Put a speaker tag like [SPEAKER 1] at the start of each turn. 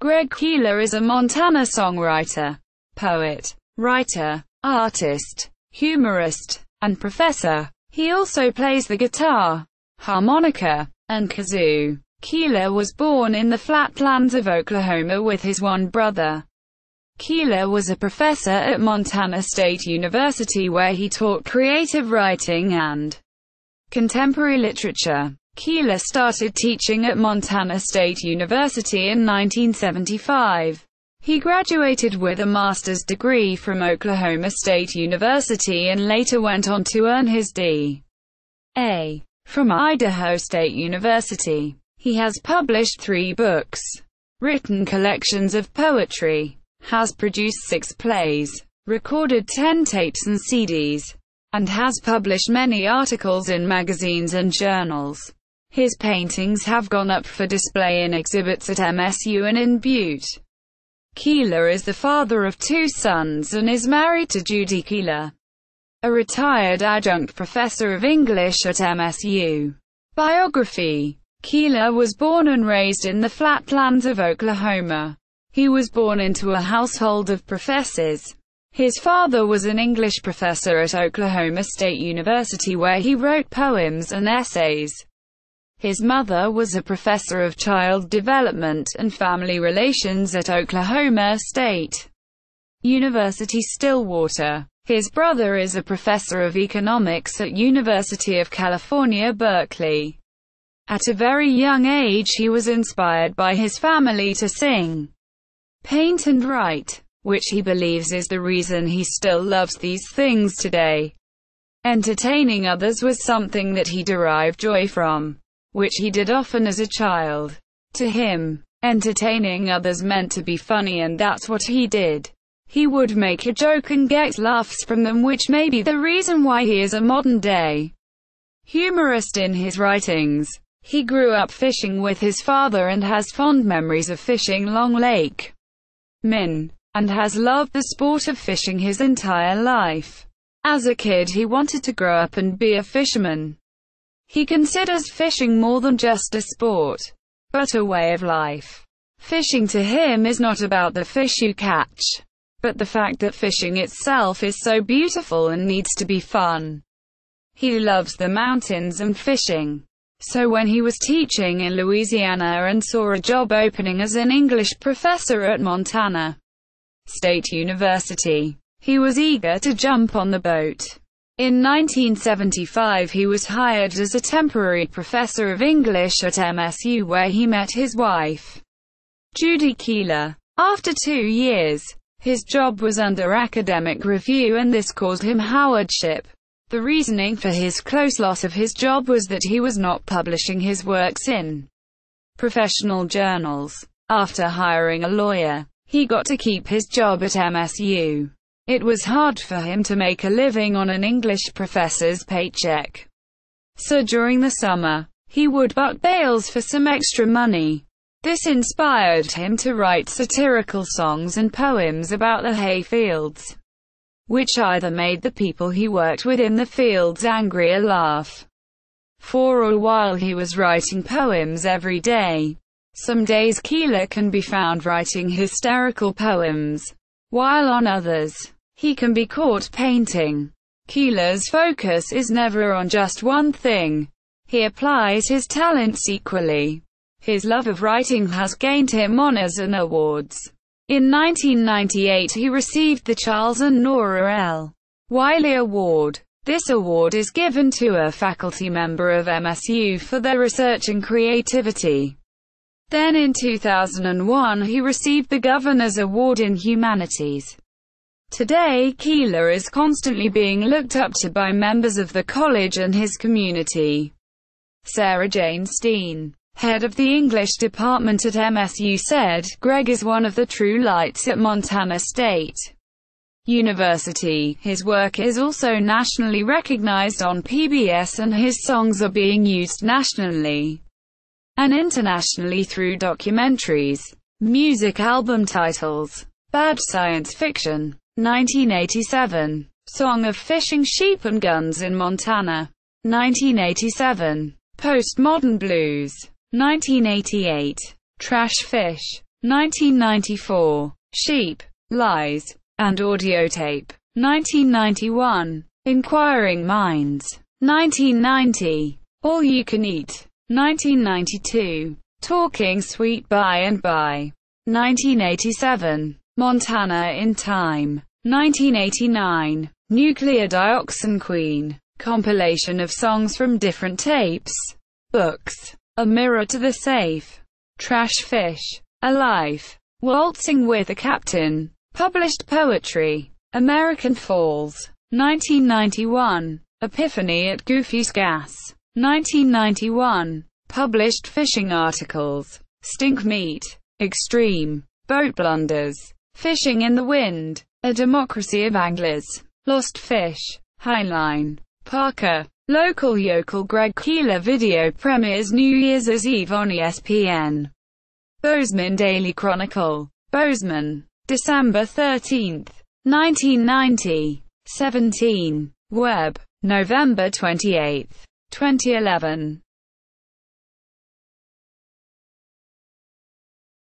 [SPEAKER 1] Greg Keeler is a Montana songwriter, poet, writer, artist, humorist, and professor. He also plays the guitar, harmonica, and kazoo. Keeler was born in the flatlands of Oklahoma with his one brother. Keeler was a professor at Montana State University where he taught creative writing and contemporary literature. Keeler started teaching at Montana State University in 1975. He graduated with a master's degree from Oklahoma State University and later went on to earn his D.A. from Idaho State University. He has published 3 books, written collections of poetry, has produced 6 plays, recorded 10 tapes and CDs, and has published many articles in magazines and journals. His paintings have gone up for display in exhibits at MSU and in Butte. Keeler is the father of 2 sons and is married to Judy Keeler, a retired adjunct professor of English at MSU. Biography: Keeler was born and raised in the flatlands of Oklahoma. He was born into a household of professors. His father was an English professor at Oklahoma State University where he wrote poems and essays. His mother was a professor of child development and family relations at Oklahoma State University Stillwater. His brother is a professor of economics at University of California, Berkeley. At a very young age he was inspired by his family to sing, paint and write, which he believes is the reason he still loves these things today. Entertaining others was something that he derived joy from, which he did often as a child. To him, entertaining others meant to be funny, and that's what he did. He would make a joke and get laughs from them, which may be the reason why he is a modern-day humorist in his writings. He grew up fishing with his father and has fond memories of fishing Long Lake, Min, and has loved the sport of fishing his entire life. As a kid he wanted to grow up and be a fisherman. He considers fishing more than just a sport, but a way of life. Fishing to him is not about the fish you catch, but the fact that fishing itself is so beautiful and needs to be fun. He loves the mountains and fishing. So when he was teaching in Louisiana and saw a job opening as an English professor at Montana State University, he was eager to jump on the boat. In 1975 he was hired as a temporary professor of English at MSU where he met his wife, Judy Keeler. After 2 years, his job was under academic review and this caused him hardship. The reasoning for his close loss of his job was that he was not publishing his works in professional journals. After hiring a lawyer, he got to keep his job at MSU. It was hard for him to make a living on an English professor's paycheck. So during the summer, he would buck bales for some extra money. This inspired him to write satirical songs and poems about the hay fields, which either made the people he worked with in the fields angry or laugh. For a while he was writing poems every day. Some days Keeler can be found writing hysterical poems, while on others, he can be caught painting. Keeler's focus is never on just one thing. He applies his talents equally. His love of writing has gained him honors and awards. In 1998 he received the Charles and Nora L. Wiley Award. This award is given to a faculty member of MSU for their research and creativity. Then in 2001 he received the Governor's Award in Humanities. Today Keeler is constantly being looked up to by members of the college and his community. Sarah Jane Steen, head of the English department at MSU, said, "Greg is one of the true lights at Montana State University. His work is also nationally recognized on PBS and his songs are being used nationally and internationally through documentaries." Music album titles: Bad Science Fiction, 1987. Song of Fishing Sheep and Guns in Montana, 1987. Postmodern Blues, 1988. Trash Fish, 1994. Sheep, Lies, and Audio Tape. 1991. Inquiring Minds. 1990. All You Can Eat. 1992. Talking Sweet By and By. 1987. Montana in Time. 1989. Nuclear Dioxin Queen. Compilation of songs from different tapes. Books. A Mirror to the Safe. Trash Fish. A Life. Waltzing with a Captain. Published poetry. American Falls. 1991. Epiphany at Goofy's Gas. 1991. Published fishing articles. Stink Meat. Extreme. Boat Blunders. Fishing in the Wind. A Democracy of Anglers. Lost Fish. Highline. Parker. Local Yokel Greg Keeler video premieres New Year's Eve on ESPN. Bozeman Daily Chronicle. Bozeman. December 13, 1990. 17. Web. November 28, 2011.